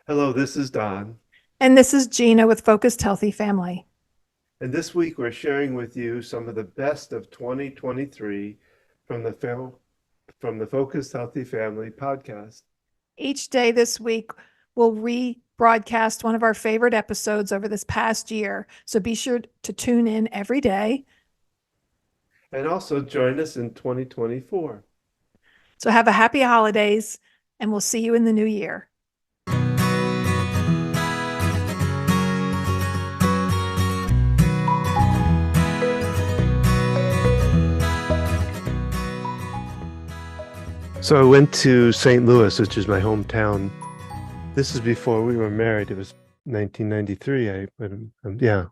Hello, this is Don, And this is Gina with Focused Healthy Family. and this week we're sharing with you some of the best of 2023 from the Focused Healthy Family podcast. Each day this week, we'll rebroadcast one of our favorite episodes over this past year. So be sure to tune in every day. And also join us in 2024. So have a happy holidays, and we'll see you in the new year. So I went to St. Louis, which is my hometown. This is before we were married. It was 1993. Yeah.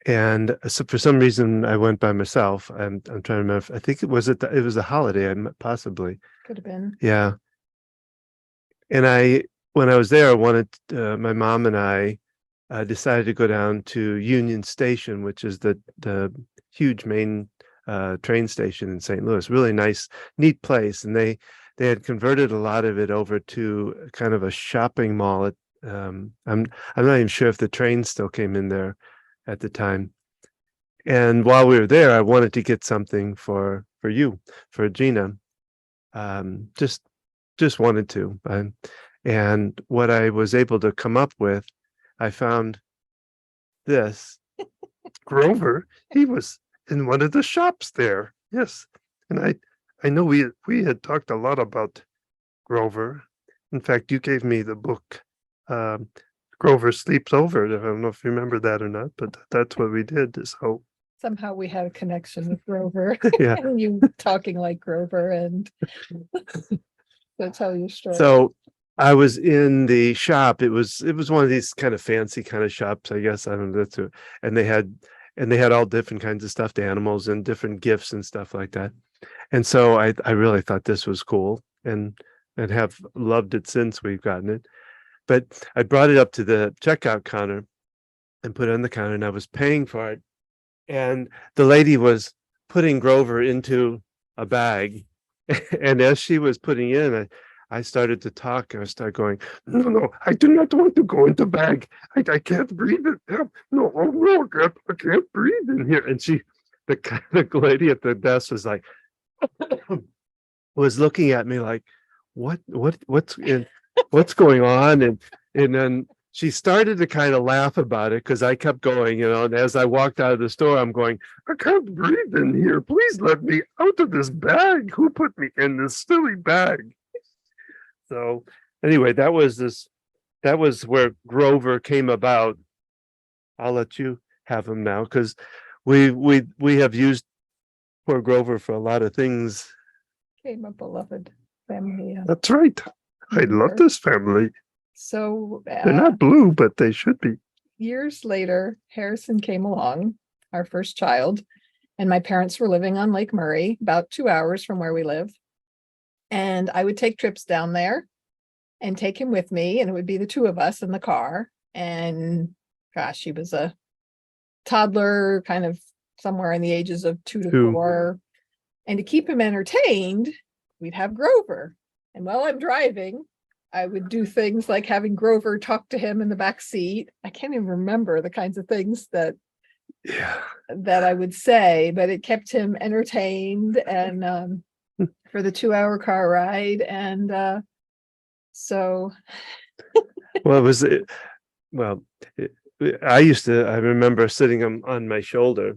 And so for some reason, I went by myself. I'm trying to remember. I think it was a holiday, possibly. Could have been. Yeah. And when I was there, I wanted my mom and I decided to go down to Union Station, which is the huge main train station in St. Louis. Really nice, neat place, and they had converted a lot of it over to kind of a shopping mall. I'm not even sure if the train still came in there at the time. And while we were there, I wanted to get something for Gina. Just wanted to. And what I was able to come up with, I found this. Grover, he was in one of the shops there. Yes. And I know we had talked a lot about Grover. In fact, you gave me the book, Grover Sleeps Over. I don't know if you remember that or not, but that's what we did. So Somehow we had a connection with Grover. yeah. And you talking like Grover, and that's how you story. So I was in the shop. It was one of these kind of fancy kind of shops, I guess. I don't know. And they had all different kinds of stuffed animals and different gifts and stuff like that. And so I really thought this was cool and have loved it since we've gotten it. But I brought it up to the checkout counter and put it on the counter, and I was paying for it. And the lady was putting Grover into a bag. And as she was putting in, I started to talk. I started going, no, I do not want to go into bag. I can't breathe it. No, oh no, I can't breathe in here. And the lady at the desk was like, was looking at me like, what's going on? And then she started to kind of laugh about it because I kept going, and as I walked out of the store, I'm going, I can't breathe in here. Please let me out of this bag. Who put me in this silly bag? So anyway, that was where Grover came about. I'll let you have him now because we have used poor Grover for a lot of things. Came a beloved family. That's right. I love this family. So they're not blue, but they should be. Years later, Harrison came along, our first child, and my parents were living on Lake Murray, about 2 hours from where we live. And I would take trips down there and take him with me, and it would be the two of us in the car. And gosh, he was a toddler, kind of somewhere in the ages of 2 to 4. And to keep him entertained, we'd have Grover. And while I'm driving, I would do things like having Grover talk to him in the back seat. I can't even remember the kinds of things that I would say, but it kept him entertained and for the 2-hour car ride. And so well, I remember sitting on my shoulder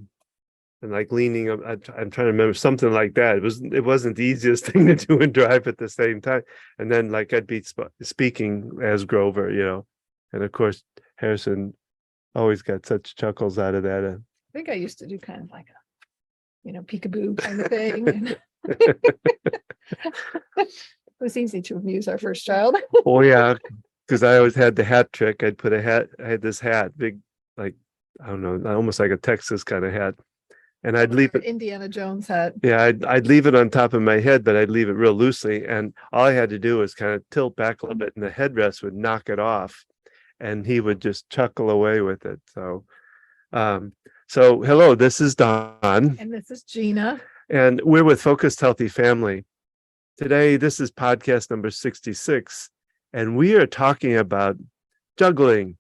and like leaning up. I'm trying to remember something like that. It wasn't the easiest thing to do and drive at the same time. And then like I'd be speaking as Grover, and of course Harrison always got such chuckles out of that. I think I used to do kind of like a, peekaboo kind of thing. It was easy to amuse our first child. Oh yeah, because I always had the hat trick. I'd put a hat. I had this hat, big, like I don't know, almost like a Texas kind of hat. And I'd leave it Indiana Jones hat. Yeah, I'd leave it on top of my head, but I'd leave it real loosely. And all I had to do was kind of tilt back a little bit and the headrest would knock it off and he would just chuckle away with it. So hello, this is Don. And this is Gina. And we're with Focused Healthy Family. Today, this is podcast number 66. and we are talking about juggling.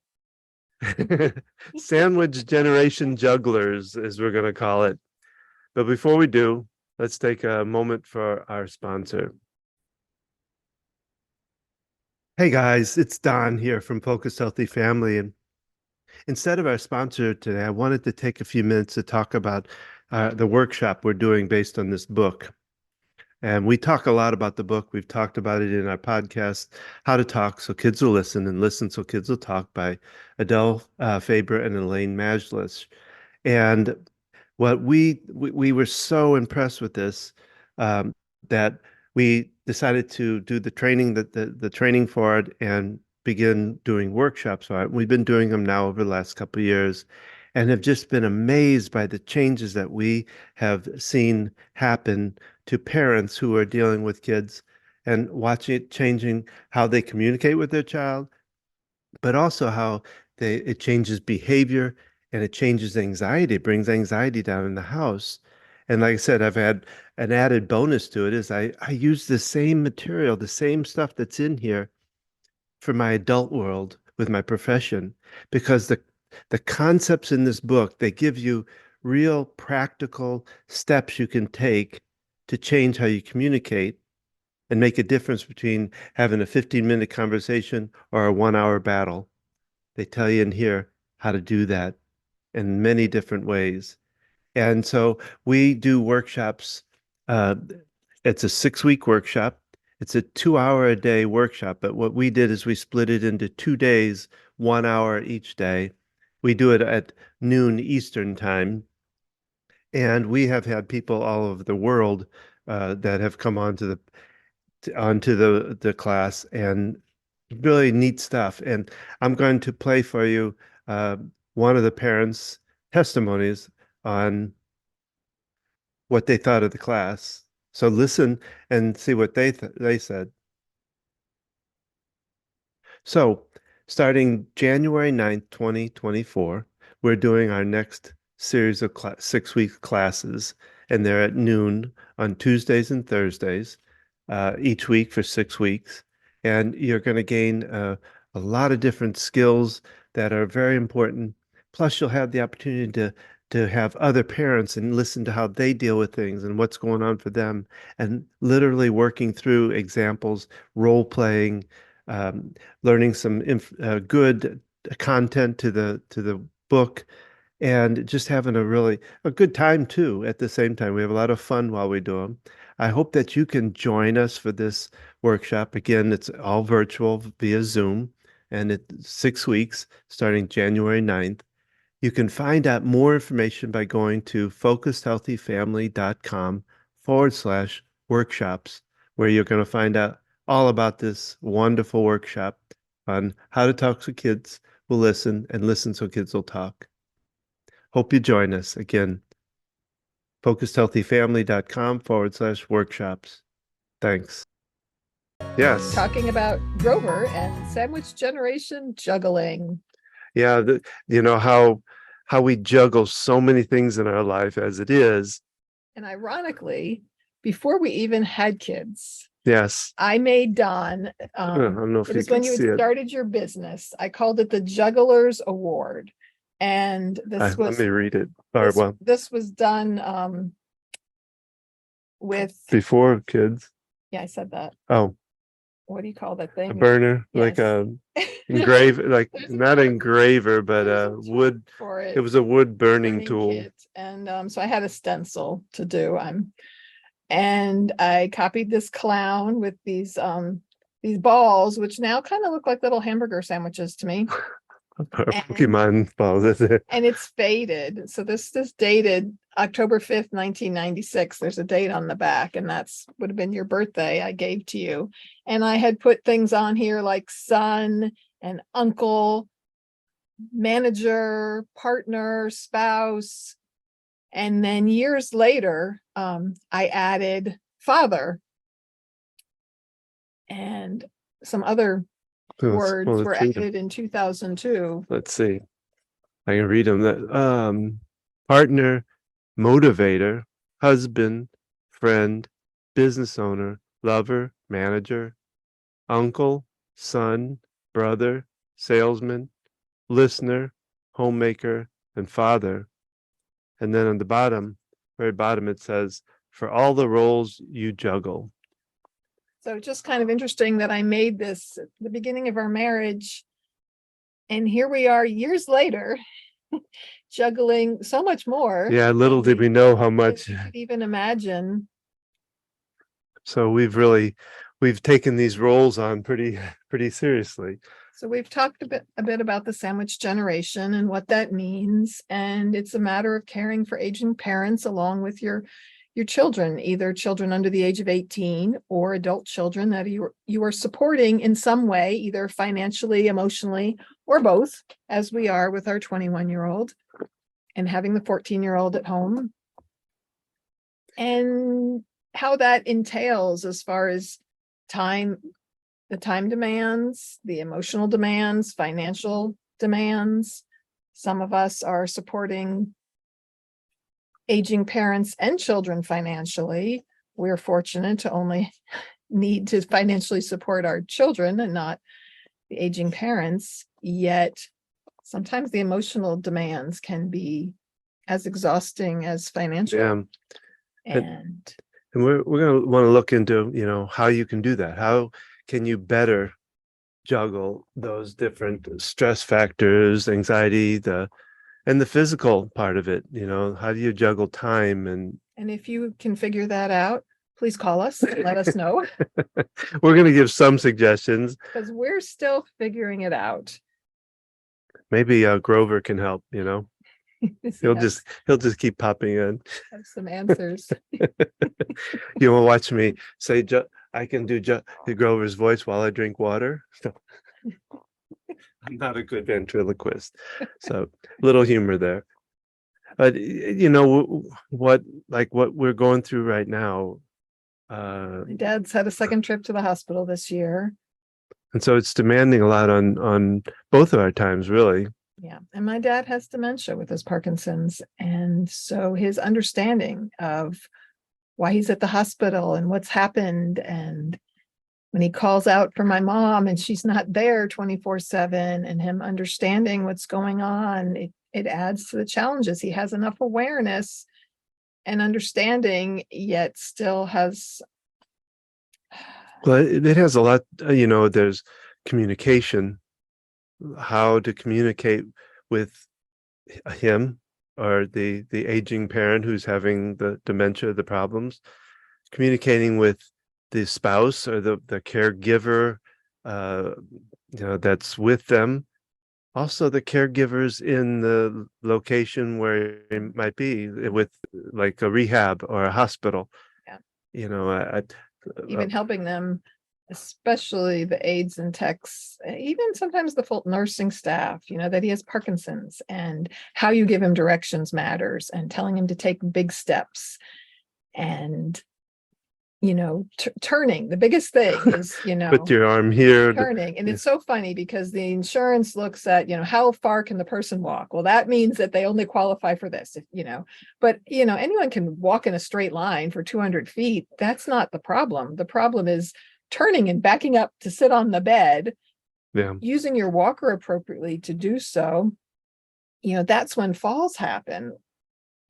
Sandwich generation jugglers, as we're going to call it. But before we do, let's take a moment for our sponsor. Hey guys, it's Don here from Focused Healthy Family. And instead of our sponsor today, I wanted to take a few minutes to talk about the workshop we're doing based on this book. And we talk a lot about the book. We've talked about it in our podcast, How to Talk So Kids Will Listen and Listen So Kids Will Talk by Adele Faber and Elaine Majlis. And what we were so impressed with this that we decided to do the training the training for it and begin doing workshops on it. We've been doing them now over the last couple of years and have just been amazed by the changes that we have seen happen to parents who are dealing with kids and watching it changing how they communicate with their child, but also how it changes behavior and it changes anxiety. It brings anxiety down in the house. And like I said, I've had an added bonus to it is I use the same material, the same stuff that's in here for my adult world with my profession, because the concepts in this book, they give you real practical steps you can take to change how you communicate and make a difference between having a 15-minute conversation or a 1-hour battle. They tell you in here how to do that in many different ways. And so we do workshops. Uh, it's a 6-week workshop. It's a 2-hour a day workshop. But what we did is we split it into 2 days, 1 hour each day. We do it at noon Eastern time. And we have had people all over the world that have come onto the class, and really neat stuff. And I'm going to play for you uh, one of the parents' testimonies on what they thought of the class. So listen and see what they said. So starting January 9th, 2024, we're doing our next series of 6-week classes, and they're at noon on Tuesdays and Thursdays, each week for 6 weeks. And you're going to gain a lot of different skills that are very important. Plus, you'll have the opportunity to have other parents and listen to how they deal with things and what's going on for them, and literally working through examples, role playing, um, learning some good content to the book, and just having a good time too at the same time. We have a lot of fun while we do them. I hope that you can join us for this workshop. Again, it's all virtual via Zoom, and it's 6 weeks starting January 9th. You can find out more information by going to focusedhealthyfamily.com/workshops, where you're going to find out all about this wonderful workshop on how to talk so kids will listen and listen so kids will talk. Hope you join us again. focusedhealthyfamily.com/workshops. Thanks. Yes. Talking about Grover and sandwich generation juggling. Yeah, you know how we juggle so many things in our life as it is. And ironically, before we even had kids, Yes. I made Don. I don't know if It you was when can you had see it. started your business. I called it the Jugglers Award. And Let me read it. Or, well, this was done with, before kids. yeah, I said that. Oh, What do you call that a thing? burner, like Yes. a engrave, like There's a not term. engraver, but There's a a term wood. for It it. was a wood burning tool. Kit. And so I had a stencil to do. And I copied this clown with these balls, which now kind of look like little hamburger sandwiches to me. Pokemon balls, is it? And it's faded. So this dated October 5th, 1996. There's a date on the back, and that's would have been your birthday I gave to you. And I had put things on here like son and uncle, manager, partner, spouse. And then years later, I added father, and some other words were added in 2002. Let's see. I can read them. Partner, motivator, husband, friend, business owner, lover, manager, uncle, son, brother, salesman, listener, homemaker, and father. And then on the bottom, very bottom, it says, for all the roles you juggle. So just kind of interesting that I made this at the beginning of our marriage. And here we are years later, juggling so much more. Yeah, little did we know how much. We could even imagine. So we've taken these roles on pretty seriously. So we've talked a bit about the sandwich generation and what that means. And it's a matter of caring for aging parents along with your children, either children under the age of 18 or adult children that you are supporting in some way, either financially, emotionally, or both, as we are with our 21-year-old and having the 14-year-old at home. And how that entails as far as time, the time demands, the emotional demands, financial demands. Some of us are supporting aging parents and children financially. We're fortunate to only need to financially support our children and not the aging parents. Yet sometimes the emotional demands can be as exhausting as financial. Yeah. And we're going to want to look into, how you can do that. How can you better juggle those different stress factors, anxiety, and the physical part of it? How do you juggle time? And if you can figure that out, please call us and let us know. We're going to give some suggestions because we're still figuring it out. Maybe Grover can help. He'll just keep popping in. Have some answers. You will watch me say, I can do Grover's voice while I drink water. I'm not a good ventriloquist. So little humor there. But what we're going through right now. My dad's had a second trip to the hospital this year. And so it's demanding a lot on both of our times, really. Yeah. And my dad has dementia with his Parkinson's. And so his understanding of why he's at the hospital and what's happened. And when he calls out for my mom and she's not there 24/7, and him understanding what's going on, it adds to the challenges. He has enough awareness and understanding, yet still has. Well, it has a lot, there's communication, how to communicate with him or the aging parent who's having the dementia, the problems, communicating with the spouse or the caregiver, that's with them. Also the caregivers in the location where it might be, with like a rehab or a hospital. Yeah. Even helping them, especially the aides and techs, even sometimes the full nursing staff, that he has Parkinson's, and how you give him directions matters, and telling him to take big steps, and turning. The biggest thing is, put your arm here, turning. And it's so funny because the insurance looks at, how far can the person walk? Well, that means that they only qualify for this, but anyone can walk in a straight line for 200 feet. That's not the problem. The problem is turning and backing up to sit on the bed, using your walker appropriately to do so. That's when falls happen.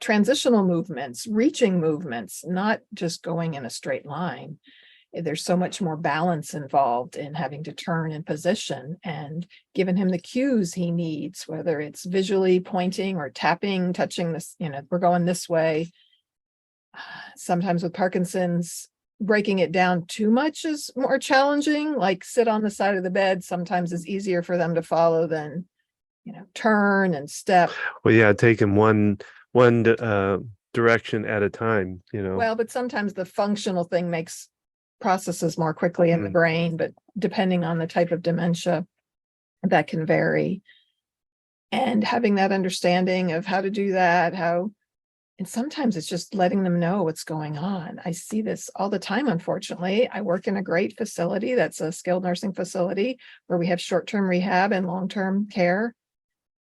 Transitional movements, reaching movements, not just going in a straight line. There's so much more balance involved in having to turn in position, and giving him the cues he needs, whether it's visually pointing or tapping, touching this, we're going this way. Sometimes with Parkinson's, breaking it down too much is more challenging. Like sit on the side of the bed sometimes is easier for them to follow than, turn and step. Well, yeah, take him one direction at a time, Well, but sometimes the functional thing makes processes more quickly in the brain, but depending on the type of dementia, that can vary. And having that understanding of how to do that, and sometimes it's just letting them know what's going on. I see this all the time, unfortunately. I work in a great facility that's a skilled nursing facility where we have short-term rehab and long-term care.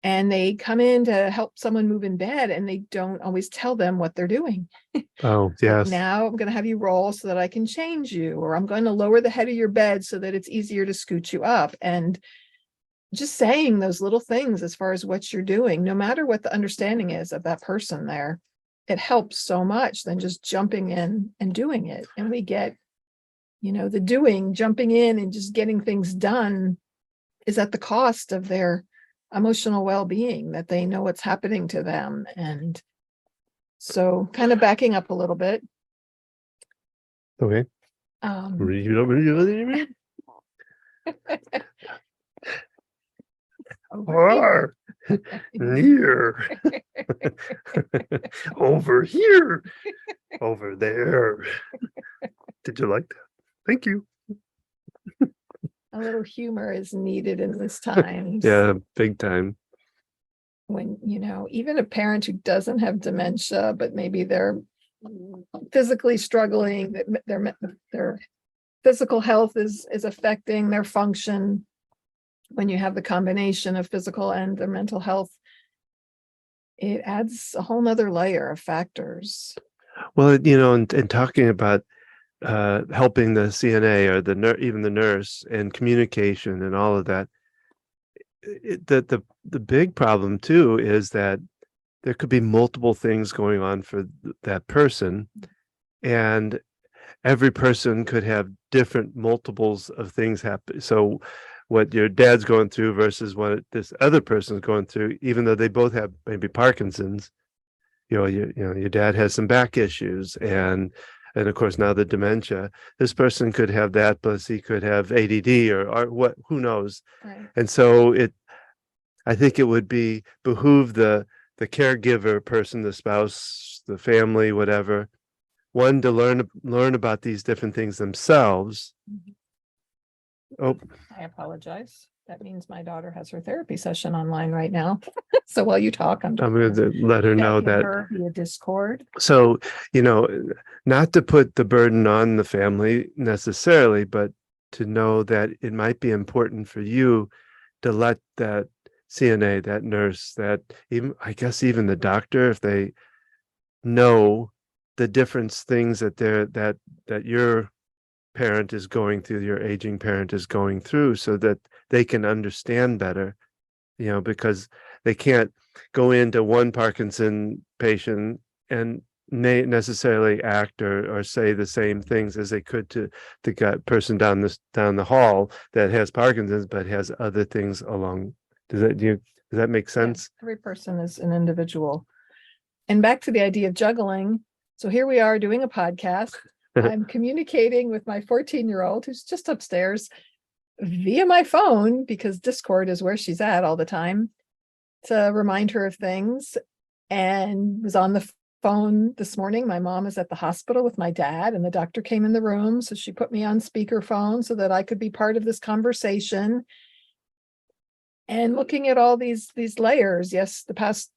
and they come in to help someone move in bed, and they don't always tell them what they're doing. Oh, Like, yes. now I'm going to have you roll so that I can change you, or I'm going to lower the head of your bed so that it's easier to scoot you up. And just saying those little things as far as what you're doing, no matter what the understanding is of that person there, it helps so much than just jumping in and doing it. And we get, the doing, jumping in and just getting things done is at the cost of their emotional well-being, that they know what's happening to them. And so, kind of backing up a little bit. Okay. Far, near, over here, over there. Did you like that? Thank you. A little humor is needed in this time. Yeah, big time. When, even a parent who doesn't have dementia, but maybe they're physically struggling, that their physical health is affecting their function. When you have the combination of physical and their mental health, it adds a whole nother layer of factors. Well, and talking about helping the CNA or even the nurse and communication and all of that, the big problem too is that there could be multiple things going on for that person, and every person could have different multiples of things happen. So what your dad's going through versus what this other person's going through, even though they both have maybe Parkinson's, your dad has some back issues, and of course now the dementia. This person could have that, plus he could have ADD or what, who knows. Right. And so I think it would behoove the caregiver person, the spouse, the family, whatever, one, to learn about these different things themselves. Oh, I apologize. That means my daughter has her therapy session online right now. So while you talk, I'm going to let her know that via Discord. So, not to put the burden on the family necessarily, but to know that it might be important for you to let that CNA, that nurse, that even the doctor, if they know the different things that your parent is going through, your aging parent is going through, so that they can understand better, because they can't go into one Parkinson patient and necessarily act or say the same things as they could to the person down the hall that has Parkinson's but has other things along. Does that make sense? Yeah, every person is an individual. And back to the idea of juggling. So here we are doing a podcast. I'm communicating with my 14-year-old who's just upstairs via my phone, because Discord is where she's at all the time, to remind her of things. And was on the phone this morning. My mom is at the hospital with my dad, and the doctor came in the room. So she put me on speakerphone so that I could be part of this conversation. And looking at all these layers. Yes, the past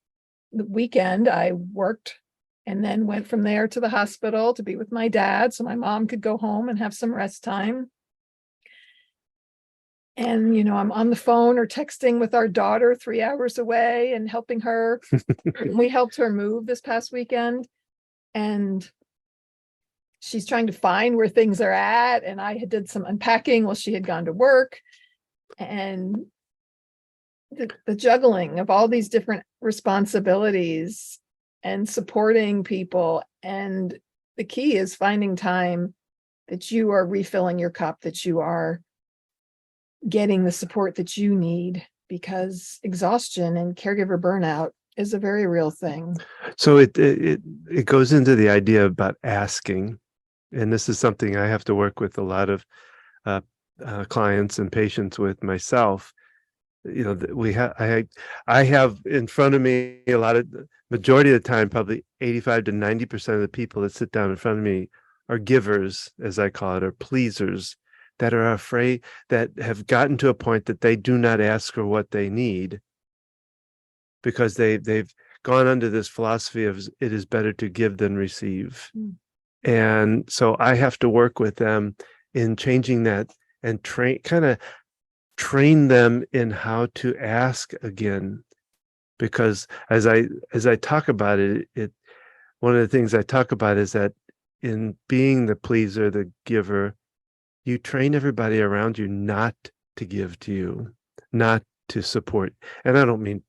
weekend I worked and then went from there to the hospital to be with my dad so my mom could go home and have some rest time. And, I'm on the phone or texting with our daughter 3 hours away and helping her. We helped her move this past weekend, and she's trying to find where things are at. And I did some unpacking while she had gone to work, and the juggling of all these different responsibilities and supporting people. And the key is finding time that you are refilling your cup, that you are getting the support that you need, because exhaustion and caregiver burnout is a very real thing. So it goes into the idea about asking, and this is something I have to work with a lot of clients and patients with myself. I have in front of me majority of the time, probably 85 to 90% of the people that sit down in front of me are givers, as I call it, or pleasers, that are afraid, that have gotten to a point that they do not ask for what they need, because they've gone under this philosophy of it is better to give than receive. And so I have to work with them in changing that and train them in how to ask again. because as I talk about it, one of the things I talk about is that in being the pleaser, the giver, you train everybody around you not to give to you, not to support. And I don't mean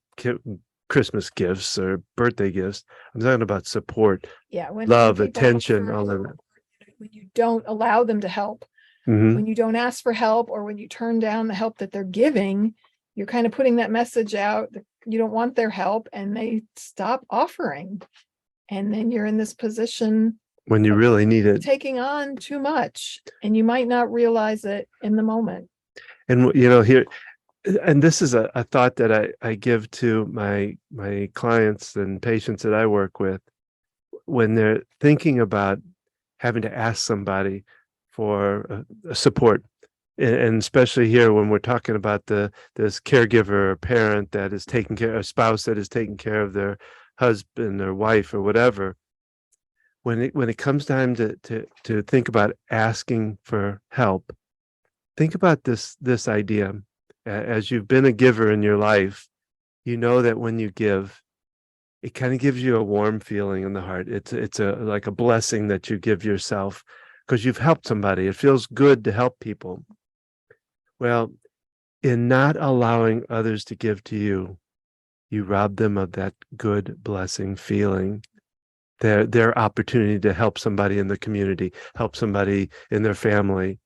Christmas gifts or birthday gifts. I'm talking about support, Yeah, when love, people ask attention, for all of help, that. when you don't allow them to help, Hmm. when you don't ask for help, or when you turn down the help that they're giving, you're kind of putting that message out that you don't want their help, and they stop offering. And then you're in this position When you really need it. taking on too much, and you might not realize it in the moment. And here, and this is a thought that I give to my clients and patients that I work with when they're thinking about having to ask somebody for support. And especially here when we're talking about this caregiver or parent that is taking care, a spouse that is taking care of their husband or wife or whatever. When it comes time to think about asking for help, think about this idea. As you've been a giver in your life, you know that when you give, it kind of gives you a warm feeling in the heart. It's a like a blessing that you give yourself because you've helped somebody. It feels good to help people. Well, in not allowing others to give to you, you rob them of that good blessing feeling, their opportunity to help somebody in the community, help somebody in their family.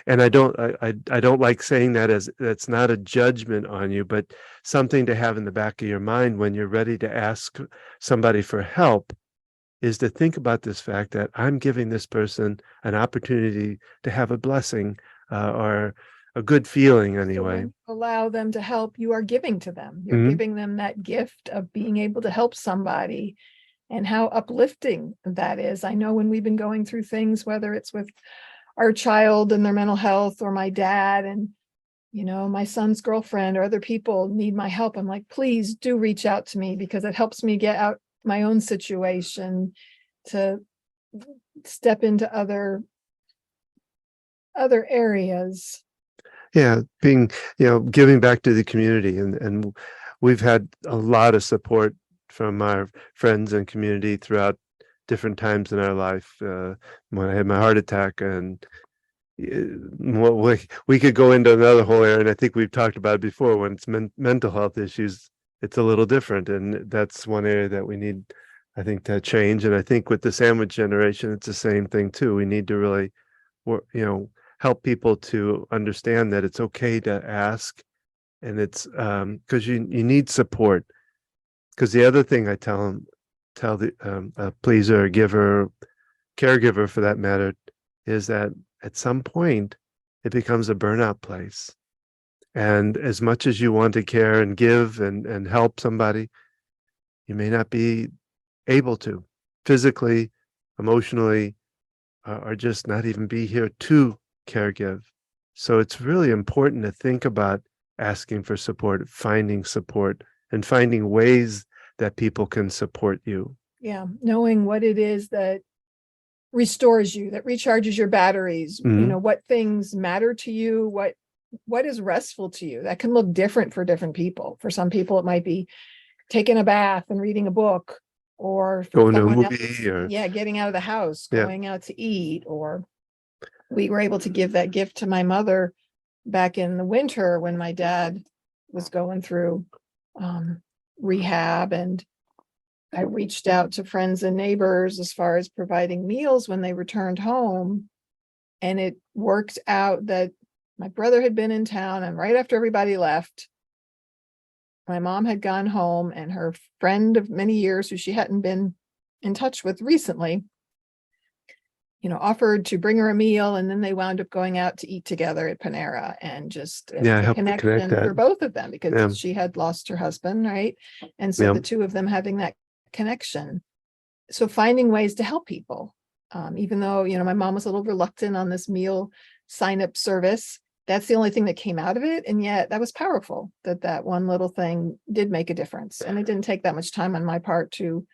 And I don't like saying that, as that's not a judgment on you, but something to have in the back of your mind when you're ready to ask somebody for help, is to think about this fact that I'm giving this person an opportunity to have a blessing, or a good feeling So anyway. when you allow them to help, you are giving to them. You're Mhm. giving them that gift of being able to help somebody, and how uplifting that is. I know when we've been going through things, whether it's with our child and their mental health, or my dad and my son's girlfriend, or other people need my help, I'm like, please do reach out to me, because it helps me get out my own situation, to step into other areas. Yeah, being, giving back to the community, and we've had a lot of support from our friends and community throughout different times in our life. When I had my heart attack, and well, we could go into another whole area, and I think we've talked about it before. When it's mental health issues, it's a little different, and that's one area that we need, I think, to change. And I think with the sandwich generation, it's the same thing too. We need to really, help people to understand that it's okay to ask, and it's because you need support. Because the other thing I tell the a pleaser, a giver, caregiver for that matter, is that at some point it becomes a burnout place. And as much as you want to care and give and help somebody, you may not be able to physically, emotionally, or just not even be here to caregive. So it's really important to think about asking for support, and finding ways that people can support you. Yeah, knowing what it is that restores you, that recharges your batteries, Mhm. what things matter to you, what is restful to you. That can look different for different people. For some people, it might be taking a bath and reading a book, or for Going to a someone else, movie, or yeah, getting out of the house, yeah. going out to eat. Or we were able to give that gift to my mother back in the winter when my dad was going through rehab, and I reached out to friends and neighbors as far as providing meals when they returned home. And it worked out that my brother had been in town, and right after everybody left, my mom had gone home, and her friend of many years, who she hadn't been in touch with recently, offered to bring her a meal. And then they wound up going out to eat together at Panera, and just it Yeah, I was a helped to connect connection that. for both of them, because Yeah. she had lost her husband, right? And so Yeah. the two of them having that connection. So finding ways to help people, even though, my mom was a little reluctant on this meal sign up service. That's the only thing that came out of it. And yet that was powerful, that one little thing did make a difference. And it didn't take that much time on my part to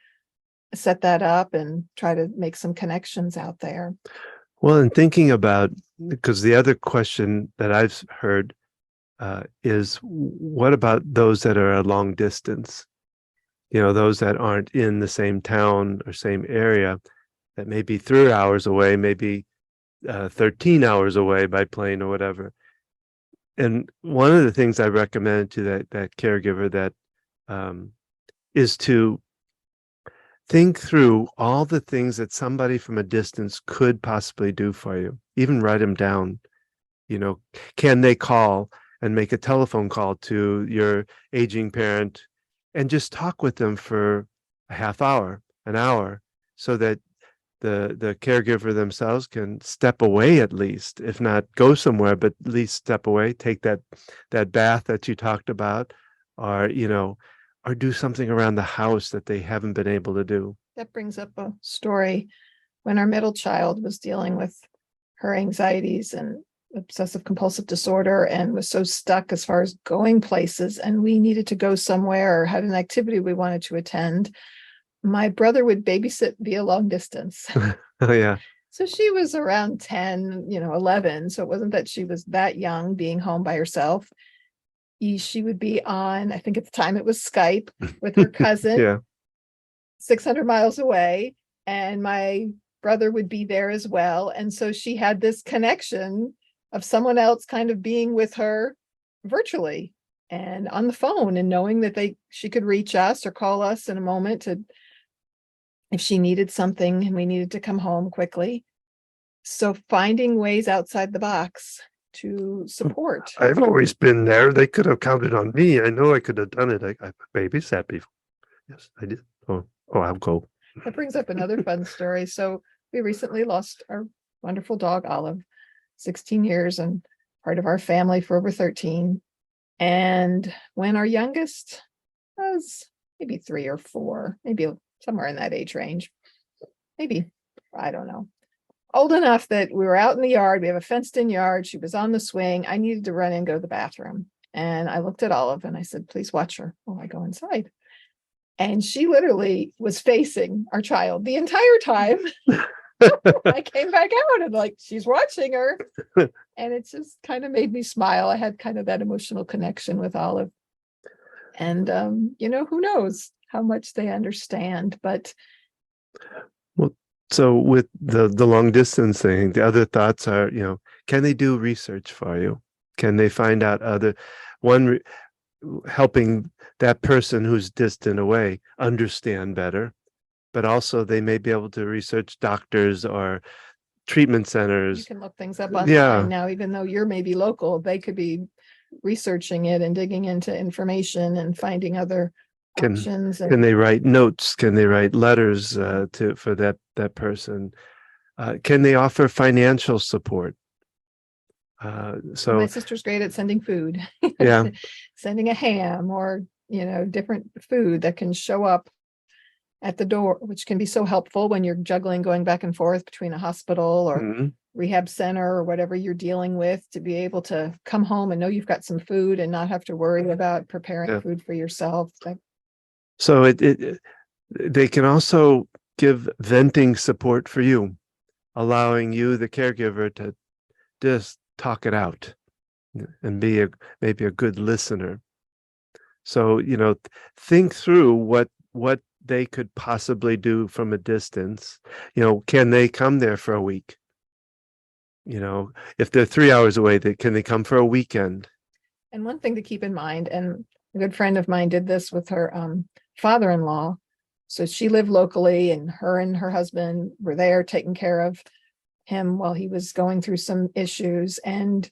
set that up and try to make some connections out there. Well, and thinking about, because the other question that I've heard is, what about those that are a long distance? those that aren't in the same town or same area, that may be 3 hours away, maybe 13 hours away by plane or whatever. And one of the things I recommend to that caregiver that is to think through all the things that somebody from a distance could possibly do for you. Even write them down. Can they call and make a telephone call to your aging parent and just talk with them for a half hour, an hour, so that the caregiver themselves can step away, at least, if not go somewhere, but at least step away, take that bath that you talked about, or or do something around the house that they haven't been able to do. That brings up a story when our middle child was dealing with her anxieties and obsessive compulsive disorder and was so stuck as far as going places, and we needed to go somewhere or had an activity we wanted to attend. My brother would babysit via long distance. Oh, yeah. So she was around 10, 11. So it wasn't that she was that young being home by herself. She would be on, I think at the time it was Skype with her cousin, Yeah. 600 miles away. And my brother would be there as well. And so she had this connection of someone else kind of being with her virtually and on the phone, and knowing that she could reach us or call us in a moment if she needed something and we needed to come home quickly. So finding ways outside the box to support. I've always been there. They could have counted on me. I know I could have done it. I babysat before. Yes, I did. Oh, I'll go. That brings up another fun story. So we recently lost our wonderful dog, Olive, 16 years and part of our family for over 13. And when our youngest was maybe 3 or 4, maybe somewhere in that age range, maybe, I don't know, old enough that we were out in the yard. We have a fenced in yard. She was on the swing. I needed to run and go to the bathroom. And I looked at Olive and I said, please watch her while I go inside. And she literally was facing our child the entire time. I came back out and she's watching her. And it just kind of made me smile. I had kind of that emotional connection with Olive. And, who knows how much they understand, but. Well, so with the long distance thing, the other thoughts are, can they do research for you? Can they find out helping that person who's distant away understand better, but also they may be able to research doctors or treatment centers. You can look things up online now, even though you're maybe local, they could be researching it and digging into information and finding other options. Can they write notes? Can they write letters for that person? Can they offer financial support? So my sister's great at sending food. Yeah. Sending a ham or different food that can show up at the door, which can be so helpful when you're juggling, going back and forth between a hospital or rehab center or whatever you're dealing with, to be able to come home and know you've got some food and not have to worry about preparing food for yourself. So they can also give venting support for you, allowing you, the caregiver, to just talk it out and be maybe a good listener. So, think through what they could possibly do from a distance. Can they come there for a week? If they're 3 hours away, can they come for a weekend? And one thing to keep in mind, and a good friend of mine did this with her father-in-law. So she lived locally, and her husband were there taking care of him while he was going through some issues. And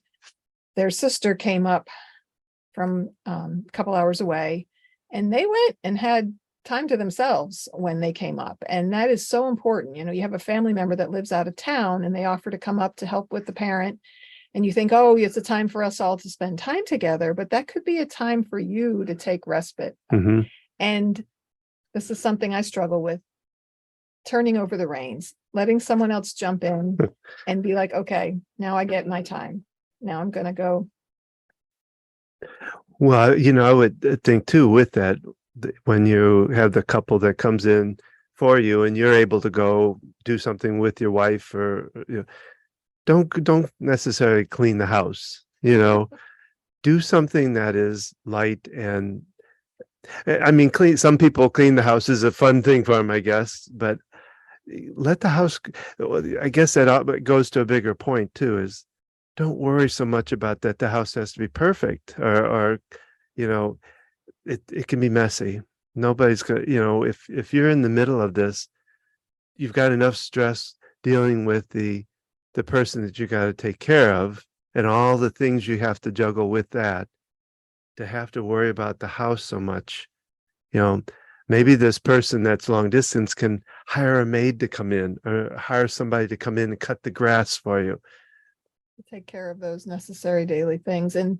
their sister came up from a couple hours away, and they went and had time to themselves when they came up. And that is so important. You have a family member that lives out of town and they offer to come up to help with the parent. And you think, oh, it's a time for us all to spend time together, but that could be a time for you to take respite. Mm-hmm. And this is something I struggle with, turning over the reins, letting someone else jump in and be like, okay, now I get my time. Now I'm going to go. Well, I would think too, with that, when you have the couple that comes in for you and you're able to go do something with your wife, or don't necessarily clean the house, do something that is light and I mean, some people clean the house is a fun thing for them, I guess, but let the house, I guess that goes to a bigger point too, is don't worry so much about that the house has to be perfect, or you know, it can be messy. Nobody's gonna, if you're in the middle of this, you've got enough stress dealing with the person that you got to take care of and all the things you have to juggle with that, to have to worry about the house so much. you know Maybe this person that's long distance can hire a maid to come in, or hire somebody to come in and cut the grass for you. Take care of those necessary daily things, and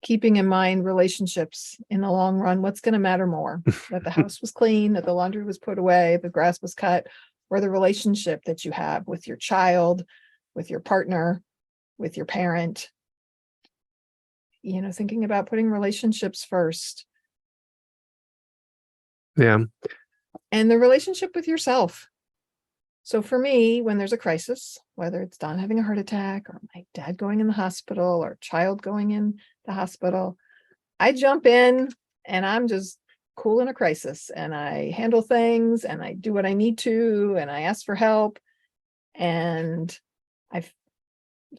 keeping in mind relationships in the long run. What's going to matter more? That the house was clean, that the laundry was put away, the grass was cut, or the relationship that you have with your child, with your partner, with your parent. Thinking about putting relationships first. Yeah. And the relationship with yourself. So for me, when there's a crisis, whether it's Don having a heart attack, or my dad going in the hospital, or child going in the hospital, I jump in and I'm just cool in a crisis, and I handle things, and I do what I need to, and I ask for help, and I'm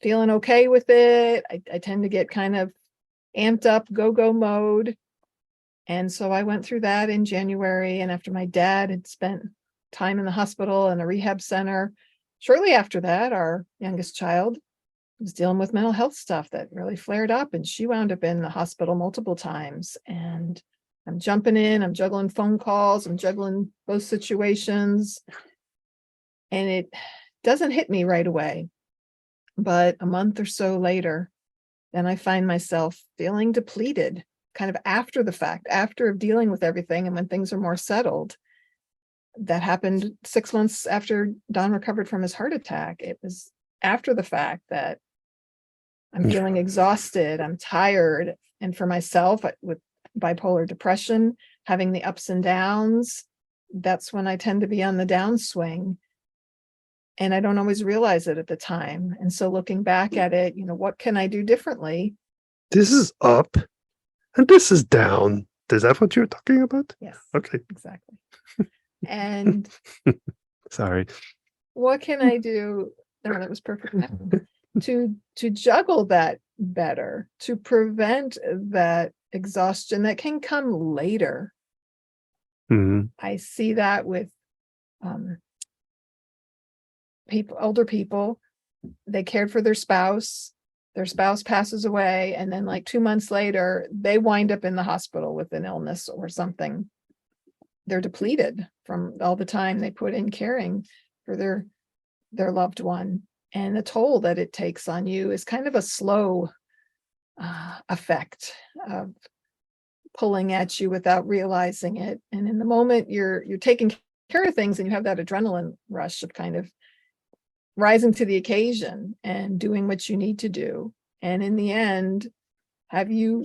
feeling okay with it. I tend to get kind of amped up, go mode. And so I went through that in January. And after my dad had spent time in the hospital and a rehab center, shortly after that, our youngest child was dealing with mental health stuff that really flared up, and she wound up in the hospital multiple times. And I'm jumping in, I'm juggling phone calls, I'm juggling both situations. And it doesn't hit me right away. But a month or so later, then I find myself feeling depleted, kind of after the fact, after dealing with everything, and when things are more settled. That happened 6 months after Don recovered from his heart attack. It was after the fact that I'm feeling exhausted, I'm tired. And for myself, with bipolar depression, having the ups and downs, that's when I tend to be on the downswing. And I don't always realize it at the time. And so looking back at it, what can I do differently? This is up and this is down. Is that what you're talking about? Yes. Okay. Exactly. And sorry. What can I do? No, that was perfect. To juggle that better, to prevent that exhaustion that can come later. Mm-hmm. I see that with older people. They cared for their spouse passes away, and then like 2 months later, they wind up in the hospital with an illness or something. They're depleted from all the time they put in caring for their loved one. And the toll that it takes on you is kind of a slow effect of pulling at you without realizing it. And in the moment you're taking care of things, and you have that adrenaline rush of kind of rising to the occasion and doing what you need to do. And in the end, have you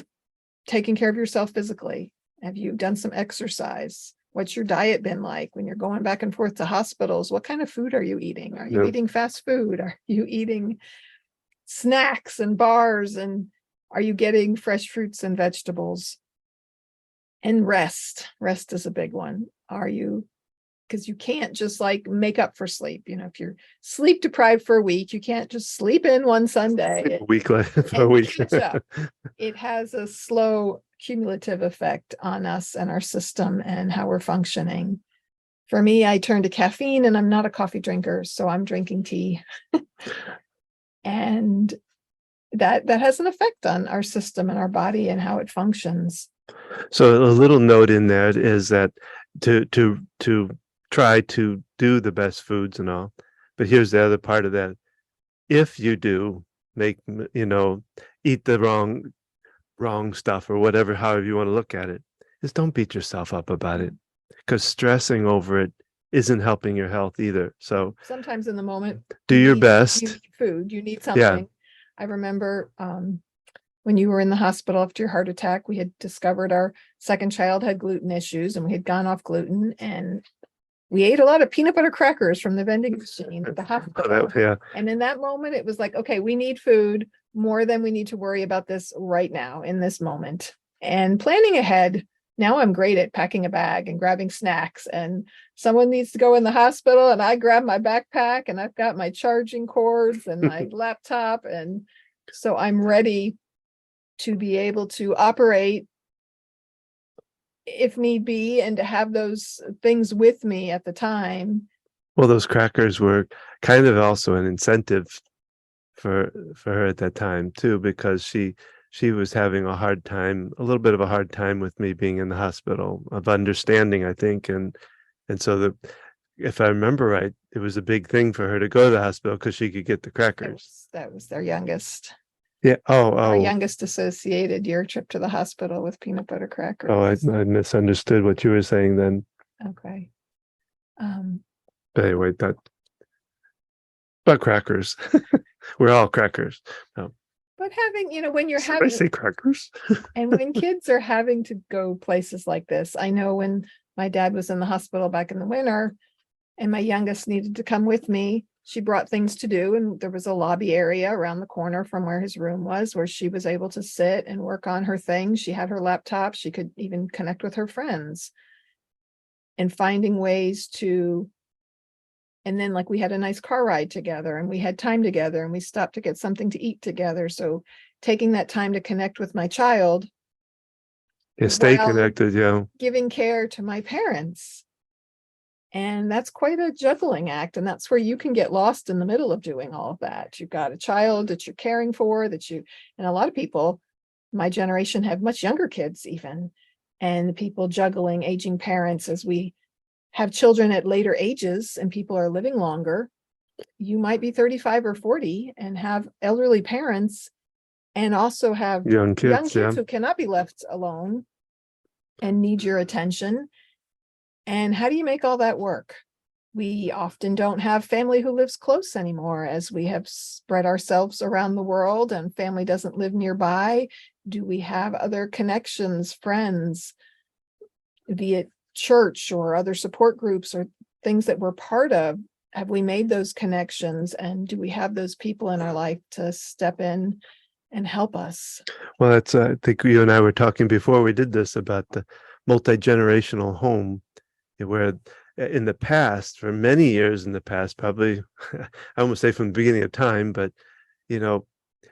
taken care of yourself physically? Have you done some exercise? What's your diet been like when you're going back and forth to hospitals? What kind of food are you eating? Are you eating fast food? Are you eating snacks and bars? And are you getting fresh fruits and vegetables? And rest is a big one. Because you can't just like make up for sleep. If you're sleep deprived for a week, you can't just sleep in one Sunday. A week. It has a slow cumulative effect on us and our system and how we're functioning. For me, I turn to caffeine, and I'm not a coffee drinker, so I'm drinking tea. And that has an effect on our system and our body and how it functions. So a little note in there is that to try to do the best foods and all, but here's the other part of that. If you do eat the wrong stuff, or whatever, however you want to look at it, is don't beat yourself up about it, because stressing over it isn't helping your health either. So sometimes in the moment, do your best. You need food, you need something. Yeah. I remember when you were in the hospital after your heart attack, we had discovered our second child had gluten issues, and we had gone off gluten, and we ate a lot of peanut butter crackers from the vending machine at the hospital. Yeah. And in that moment, it was like, okay, we need food more than we need to worry about this right now in this moment. And planning ahead Now I'm great at packing a bag and grabbing snacks, and someone needs to go in the hospital and I grab my backpack and I've got my charging cords and my laptop. And so I'm ready to be able to operate if need be and to have those things with me at the time. Well, those crackers were kind of also an incentive for her at that time too, because she was having a hard time, a little bit of a hard time with me being in the hospital, of understanding, I think, and so if I remember right, it was a big thing for her to go to the hospital because she could get the crackers. That was their youngest. Yeah. Our Oh. youngest associated your trip to the hospital with peanut butter crackers. Oh, I misunderstood what you were saying then. Okay. But anyway, but crackers. We're all crackers. No. But having, when you're Did I having, say crackers? and when kids are having to go places like this, I know when my dad was in the hospital back in the winter and my youngest needed to come with me, she brought things to do. And there was a lobby area around the corner from where his room was, where she was able to sit and work on her things. She had her laptop. She could even connect with her friends, and finding ways to. And then, like, we had a nice car ride together and we had time together and we stopped to get something to eat together. So taking that time to connect with my child. Yeah, stay while connected, yeah. Giving care to my parents. And that's quite a juggling act. And that's where you can get lost in the middle of doing all of that. You've got a child that you're caring for, and a lot of people, my generation, have much younger kids even, and people juggling aging parents as we have children at later ages and people are living longer. You might be 35 or 40 and have elderly parents and also have Young kids, yeah. who cannot be left alone and need your attention. And how do you make all that work? We often don't have family who lives close anymore, as we have spread ourselves around the world and family doesn't live nearby. Do we have other connections, friends, be it church or other support groups or things that we're part of? Have we made those connections, and do we have those people in our life to step in and help us? Well, that's I think you and I were talking before we did this about the multi-generational home, where in the past, for many years in the past, probably I almost say from the beginning of time, but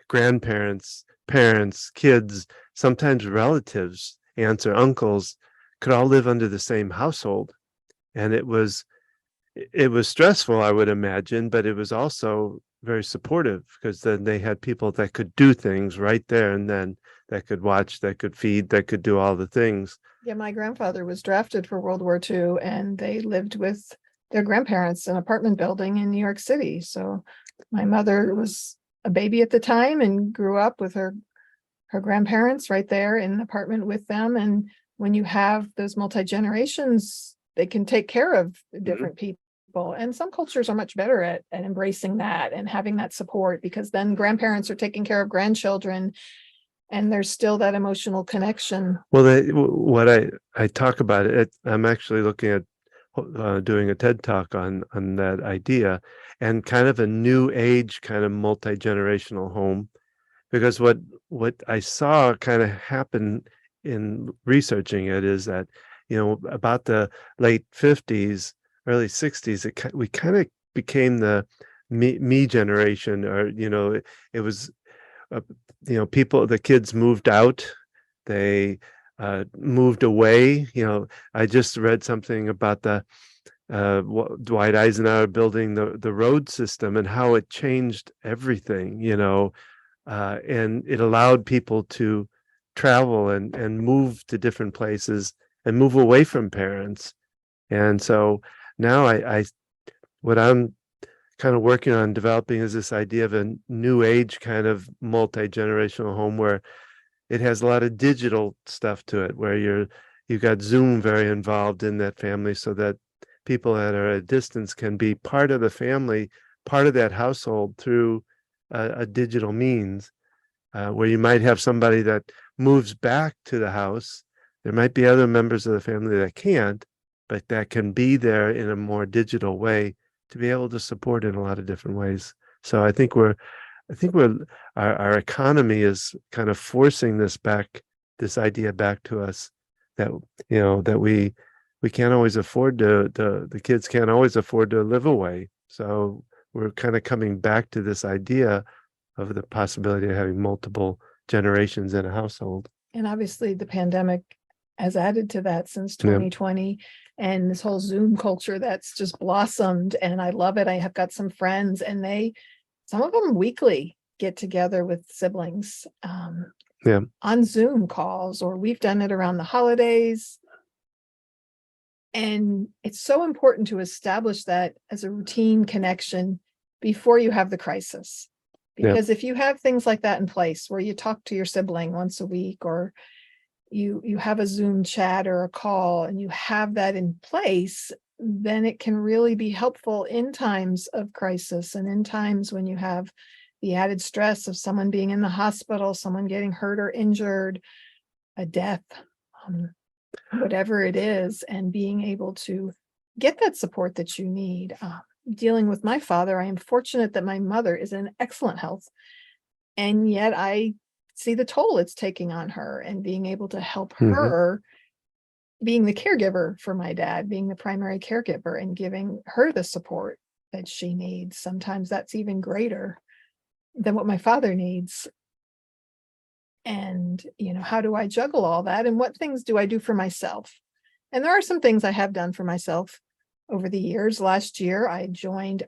grandparents, parents, kids, sometimes relatives, aunts or uncles, could all live under the same household. And it was stressful, I would imagine, but it was also very supportive, because then they had people that could do things right there and then, that could watch, that could feed, that could do all the things. Yeah, my grandfather was drafted for World War II and they lived with their grandparents in an apartment building in New York City. So my mother was a baby at the time and grew up with her grandparents right there in an apartment with them. And when you have those multi-generations, they can take care of different people. And some cultures are much better at embracing that and having that support, because then grandparents are taking care of grandchildren and there's still that emotional connection. Well, what I talk about it, I'm actually looking at doing a TED talk on that idea, and kind of a new age kind of multi-generational home, because what I saw kind of happen in researching it is that, about the late 50s, early 60s, we kind of became the me generation, or it was people, the kids moved out, they moved away. I just read something about the Dwight Eisenhower building the road system and how it changed everything, and it allowed people to travel and move to different places and move away from parents. And so now what I'm kind of working on developing is this idea of a new age kind of multi-generational home, where it has a lot of digital stuff to it, where you've got Zoom very involved in that family, so that people that are at a distance can be part of the family, part of that household through a digital means, where you might have somebody that moves back to the house. There might be other members of the family that can't, but that can be there in a more digital way to be able to support in a lot of different ways. So I think our economy is kind of forcing this idea back to us, that, that we can't always afford to, the kids can't always afford to live away. So we're kind of coming back to this idea of the possibility of having multiple generations in a household. And obviously the pandemic has added to that since Yeah. 2020, and this whole Zoom culture that's just blossomed. And I love it. I have got some friends, and some of them weekly get together with siblings on Zoom calls, or we've done it around the holidays. And it's so important to establish that as a routine connection before you have the crisis. Because if you have things like that in place where you talk to your sibling once a week, or you have a Zoom chat or a call, and you have that in place, then it can really be helpful in times of crisis, and in times when you have the added stress of someone being in the hospital, someone getting hurt or injured, a death, whatever it is, and being able to get that support that you need. Dealing with my father, I am fortunate that my mother is in excellent health, and yet I see the toll it's taking on her, and being able to help her, being the caregiver for my dad, being the primary caregiver, and giving her the support that she needs. Sometimes that's even greater than what my father needs. And, how do I juggle all that? And what things do I do for myself? And there are some things I have done for myself over the years. Last year, I joined,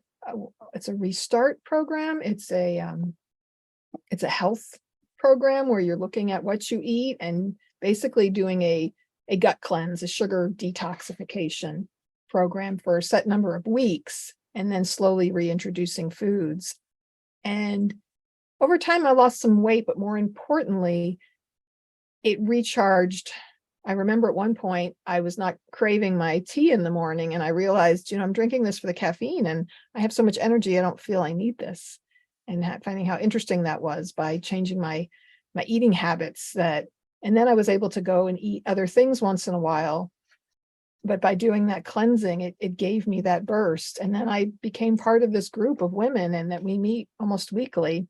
it's a Restart program. It's a health program where you're looking at what you eat and basically doing a gut cleanse, a sugar detoxification program for a set number of weeks, and then slowly reintroducing foods. And over time, I lost some weight, but more importantly, it recharged. I remember at one point, I was not craving my tea in the morning, and I realized, I'm drinking this for the caffeine, and I have so much energy, I don't feel I need this. And finding how interesting that was by changing my eating habits, and then I was able to go and eat other things once in a while. But by doing that cleansing, it gave me that burst. And then I became part of this group of women, and that we meet almost weekly.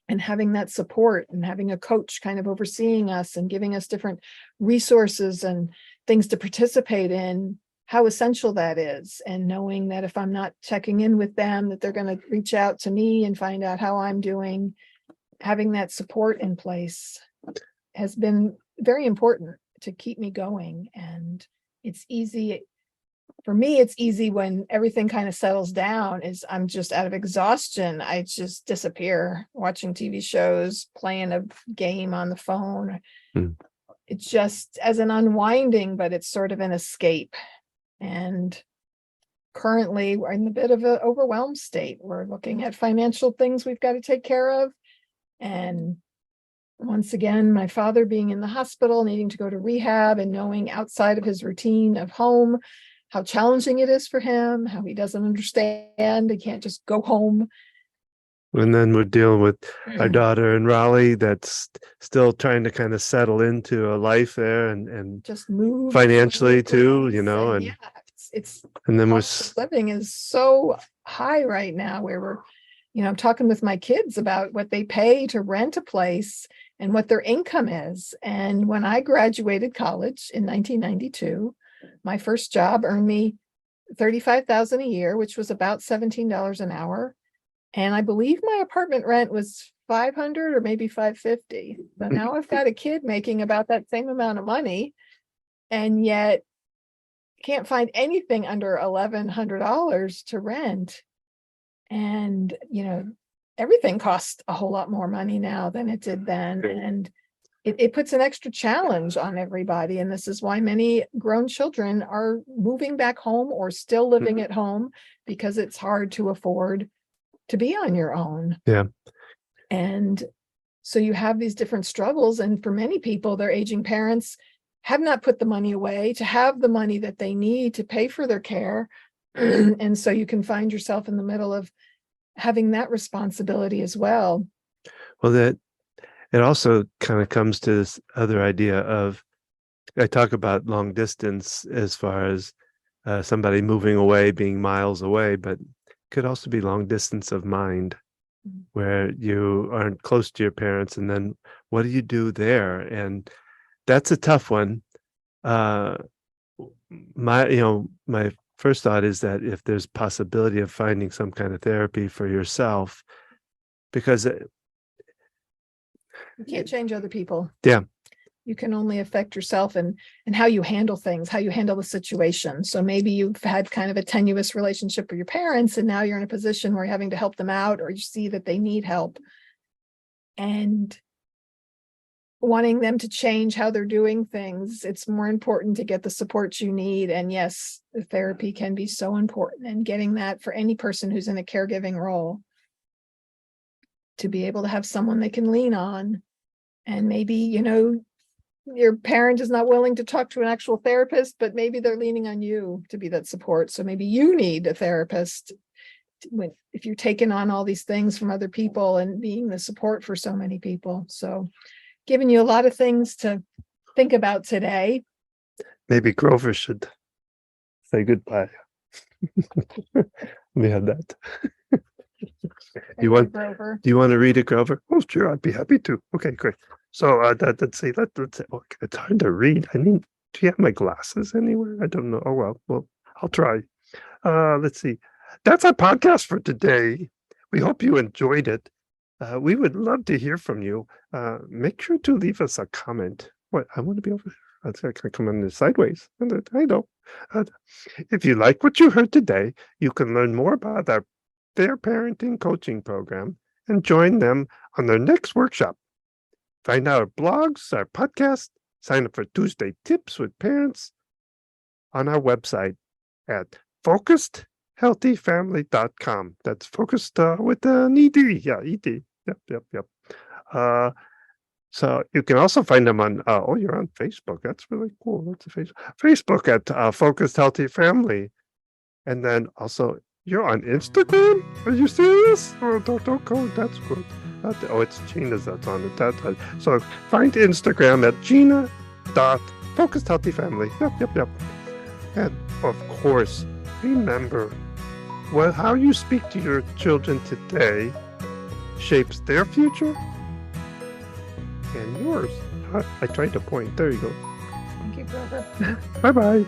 And having that support, and having a coach kind of overseeing us and giving us different resources and things to participate in, how essential that is. And knowing that if I'm not checking in with them, that they're going to reach out to me and find out how I'm doing. Having that support in place has been very important to keep me going. And it's easy. For me, it's easy when everything kind of settles down, is I'm just out of exhaustion. I just disappear watching TV shows, playing a game on the phone. It's just as an unwinding, but it's sort of an escape. And currently we're in a bit of an overwhelmed state. We're looking at financial things we've got to take care of. And once again, my father being in the hospital, needing to go to rehab, and knowing outside of his routine of home, how challenging it is for him, how he doesn't understand. He can't just go home. And then we're dealing with our daughter in Raleigh that's still trying to kind of settle into a life there, and just move financially too, and and it's and then cost of living is so high right now, where we're, I'm talking with my kids about what they pay to rent a place and what their income is. And when I graduated college in 1992, my first job earned me $35,000 a year, which was about $17 an hour. And I believe my apartment rent was $500 or maybe $550. So now I've got a kid making about that same amount of money, and yet can't find anything under $1,100 to rent. And, everything costs a whole lot more money now than it did then. And it puts an extra challenge on everybody. And this is why many grown children are moving back home or still living at home, because it's hard to afford to be on your own. Yeah. And so you have these different struggles. And for many people, their aging parents have not put the money away to have the money that they need to pay for their care. And so you can find yourself in the middle of having that responsibility as well. Well, that it also kind of comes to this other idea of, I talk about long distance as far as somebody moving away, being miles away, but it could also be long distance of mind, where you aren't close to your parents, and then what do you do there? And that's a tough one, uh, my first thought is that if there's possibility of finding some kind of therapy for yourself, because You can't change other people. yeah, You can only affect yourself and how you handle things, how you handle the situation. So maybe you've had kind of a tenuous relationship with your parents, and now you're in a position where you're having to help them out, or you see that they need help, and wanting them to change how they're doing things. It's more important to get the support you need. And yes, the therapy can be so important, and getting that for any person who's in a caregiving role, to be able to have someone they can lean on. And maybe, your parent is not willing to talk to an actual therapist, but maybe they're leaning on you to be that support. So maybe you need a therapist if you're taking on all these things from other people and being the support for so many people. So giving you a lot of things to think about today. maybe Grover should say goodbye. We had that. Do you want to read it, Grover? Oh, sure, I'd be happy to. Okay, great. So let's see. Let's see. Oh, it's hard to read. I mean, do you have my glasses anywhere? I don't know. Oh well, I'll try. Let's see. That's our podcast for today. We hope you enjoyed it. We would love to hear from you. Make sure to leave us a comment. What? I want to be over there. I can come in sideways. I know. If you like what you heard today, you can learn more about our Fair Parenting Coaching Program and join them on their next workshop. Find out our blogs, our podcast, sign up for Tuesday tips with parents on our website at focusedhealthyfamily.com. That's focused with an ED. Yeah, ED. Yep. So you can also find them on, you're on Facebook. That's really cool. That's a Facebook at Focused Healthy Family. And then also, you're on Instagram? Are you serious? Oh, don't go. That's good. It's Gina's that's on it. So find Instagram at gina.focusedhealthyfamily. Yep. And of course, remember, how you speak to your children today shapes their future and yours. I tried to point. There you go. Thank you, Grover. Bye-bye.